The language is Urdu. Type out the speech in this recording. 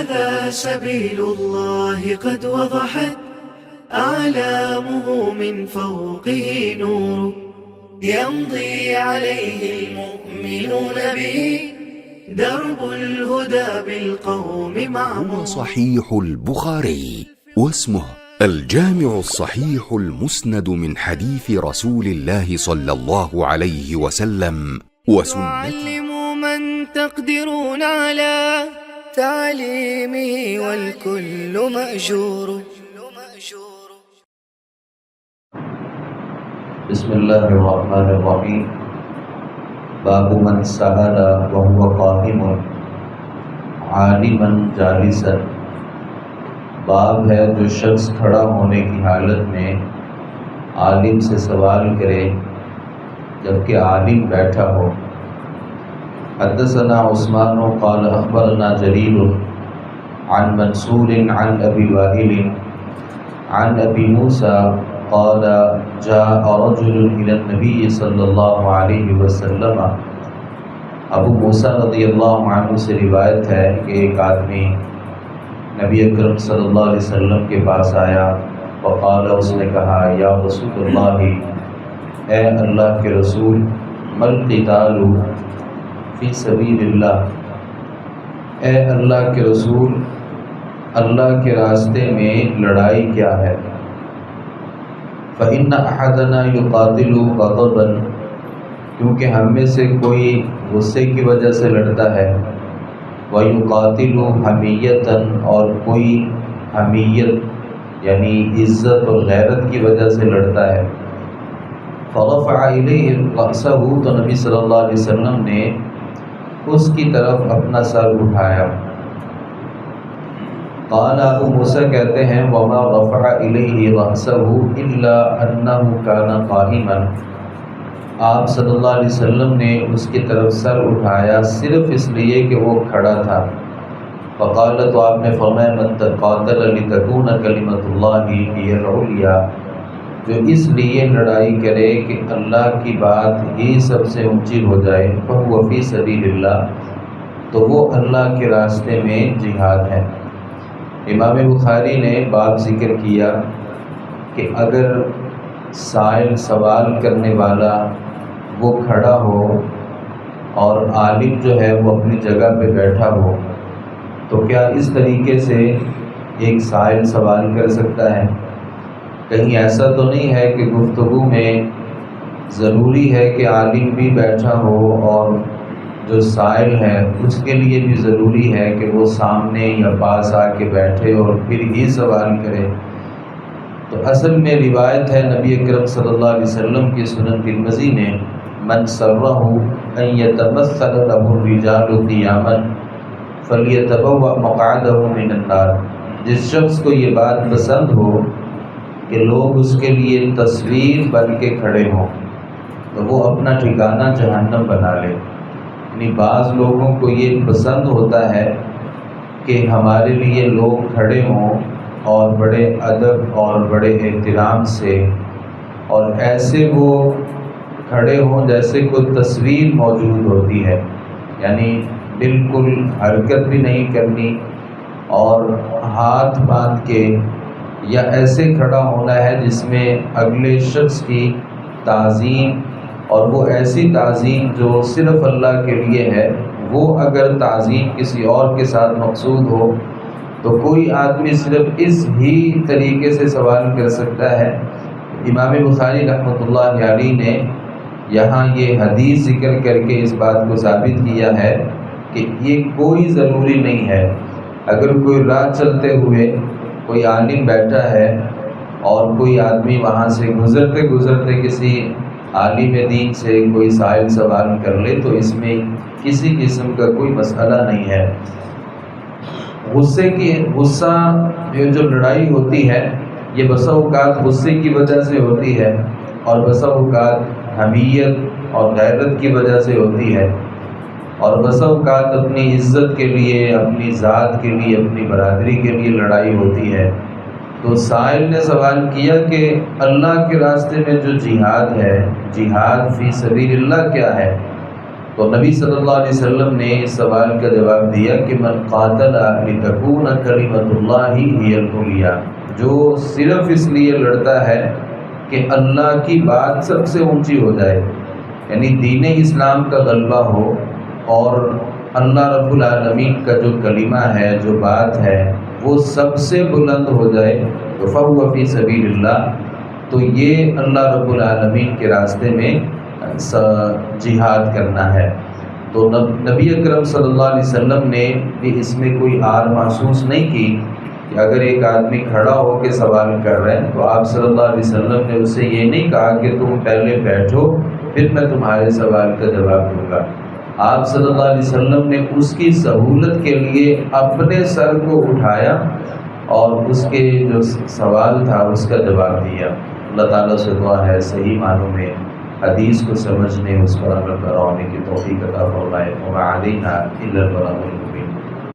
هذا سبيل الله قد وضحت أعلامه من فوقه نور يمضي عليه المؤمنون به درب الهدى بالقوم معمور. هو صحيح البخاري واسمه الجامع الصحيح المسند من حديث رسول الله صلى الله عليه وسلم وسنته. وعلموا من تقدرون على تعليمه والكل مأجور. بسم الله الرحمن الرحيم. باب من سأل وهو قائم عالما جالسا. باب ہے جو شخص کھڑا ہونے کی حالت میں عالم سے سوال کرے جبکہ عالم بیٹھا ہو. حدثنا عثمان قال اخبرنا جرير عن منصور عن ابي وائل عن ابي موسى قال جاء رجل الى النبي صلی اللہ علیہ وسلم. ابو موسیٰ رضی اللہ عنہ سے روایت ہے کہ ایک آدمی نبی اکرم صلی اللہ علیہ وسلم کے پاس آیا. وقال اس نے کہا یا رسول اللہ، اے اللہ کے رسول، مل قتال فی سبیل اللہ. اے اللہ کے رسول، اللہ کے راستے میں لڑائی کیا ہے؟ فإن أحدنا يقاتل غضبا، کیونکہ ہم میں سے کوئی غصے کی وجہ سے لڑتا ہے. ويقاتل حمیةً، اور کوئی حمیت یعنی عزت اور غیرت کی وجہ سے لڑتا ہے. فرفع إليه رأسه، تو نبی صلی اللہ علیہ وسلم نے اس کی طرف اپنا سر اٹھایا. قال ابو موسیٰ کہتے ہیں وما رفع الیہ رأسہ الا انہ کان قائما. آپ صلی اللہ علیہ وسلم نے اس کی طرف سر اٹھایا صرف اس لیے کہ وہ کھڑا تھا. فقال، تو آپ نے فرمایا من تقاتل لتکون کلمۃ اللہ ہی العلیٰ، جو اس لیے لڑائی کرے کہ اللہ کی بات ہی سب سے اونچی ہو جائے. فہو فی سبیل اللہ، تو وہ اللہ کے راستے میں جہاد ہے. امام بخاری نے باب ذکر کیا کہ اگر سائل سوال کرنے والا وہ کھڑا ہو اور عالم جو ہے وہ اپنی جگہ پہ بیٹھا ہو تو کیا اس طریقے سے ایک سائل سوال کر سکتا ہے؟ کہیں ایسا تو نہیں ہے کہ گفتگو میں ضروری ہے کہ عالم بھی بیٹھا ہو اور جو سائل ہے اس کے لیے بھی ضروری ہے کہ وہ سامنے یا پاس آ کے بیٹھے اور پھر ہی سوال کرے؟ تو اصل میں روایت ہے نبی اکرم صلی اللہ علیہ وسلم کی سنن ترمذی میں من سرہ ان یتمثل له الرجال قیاما فلیتبوأ مقعدہ من النار. جس شخص کو یہ بات پسند ہو کہ لوگ اس کے لیے تصویر بن کے کھڑے ہوں تو وہ اپنا ٹھکانہ جہنم بنا لے. یعنی بعض لوگوں کو یہ پسند ہوتا ہے کہ ہمارے لیے لوگ کھڑے ہوں اور بڑے ادب اور بڑے احترام سے، اور ایسے وہ کھڑے ہوں جیسے کوئی تصویر موجود ہوتی ہے، یعنی بالکل حرکت بھی نہیں کرنی اور ہاتھ باندھ کے، یا ایسے کھڑا ہونا ہے جس میں اگلے شخص کی تعظیم، اور وہ ایسی تعظیم جو صرف اللہ کے لیے ہے، وہ اگر تعظیم کسی اور کے ساتھ مقصود ہو تو کوئی آدمی صرف اس ہی طریقے سے سوال کر سکتا ہے. امام بخاری رحمۃ اللہ علیہ نے یہاں یہ حدیث ذکر کر کے اس بات کو ثابت کیا ہے کہ یہ کوئی ضروری نہیں ہے. اگر کوئی راہ چلتے ہوئے کوئی عالم بیٹھا ہے اور کوئی آدمی وہاں سے گزرتے گزرتے کسی عالم دین سے کوئی سائل سوال کر لے تو اس میں کسی قسم کا کوئی مسئلہ نہیں ہے. غصہ جو لڑائی ہوتی ہے یہ بسا اوقات غصے کی وجہ سے ہوتی ہے اور بسا اوقات حمیت اور غیرت کی وجہ سے ہوتی ہے، اور بسا اوقات اپنی عزت کے لیے، اپنی ذات کے لیے، اپنی برادری کے لیے لڑائی ہوتی ہے. تو سائل نے سوال کیا کہ اللہ کے راستے میں جو جہاد ہے، جہاد فی سبیل اللہ کیا ہے؟ تو نبی صلی اللہ علیہ وسلم نے اس سوال کا جواب دیا کہ من قاتل لتکون کلمۃ اللہ ہی العلیٰ، جو صرف اس لیے لڑتا ہے کہ اللہ کی بات سب سے اونچی ہو جائے، یعنی دین اسلام کا غلبہ ہو اور اللہ رب العالمین کا جو کلمہ ہے، جو بات ہے، وہ سب سے بلند ہو جائے، تو فہو فی سبیل اللہ، تو یہ اللہ رب العالمین کے راستے میں جہاد کرنا ہے۔ تو نبی اکرم صلی اللہ علیہ وسلم نے بھی اس میں کوئی آر محسوس نہیں کی کہ اگر ایک آدمی کھڑا ہو کے سوال کر رہے ہیں تو آپ صلی اللہ علیہ وسلم نے اسے یہ نہیں کہا کہ تم پہلے بیٹھو پھر میں تمہارے سوال کا جواب دوں گا۔ آپ صلی اللہ علیہ وسلم نے اس کی سہولت کے لیے اپنے سر کو اٹھایا اور اس کے جو سوال تھا اس کا جواب دیا۔ اللہ تعالیٰ سے دعا ہے صحیح معنوں میں حدیث کو سمجھنے، اس پر عمل پیرا ہونے کی توفیق عطا فرمائے۔ وما علینا الا البلاغ۔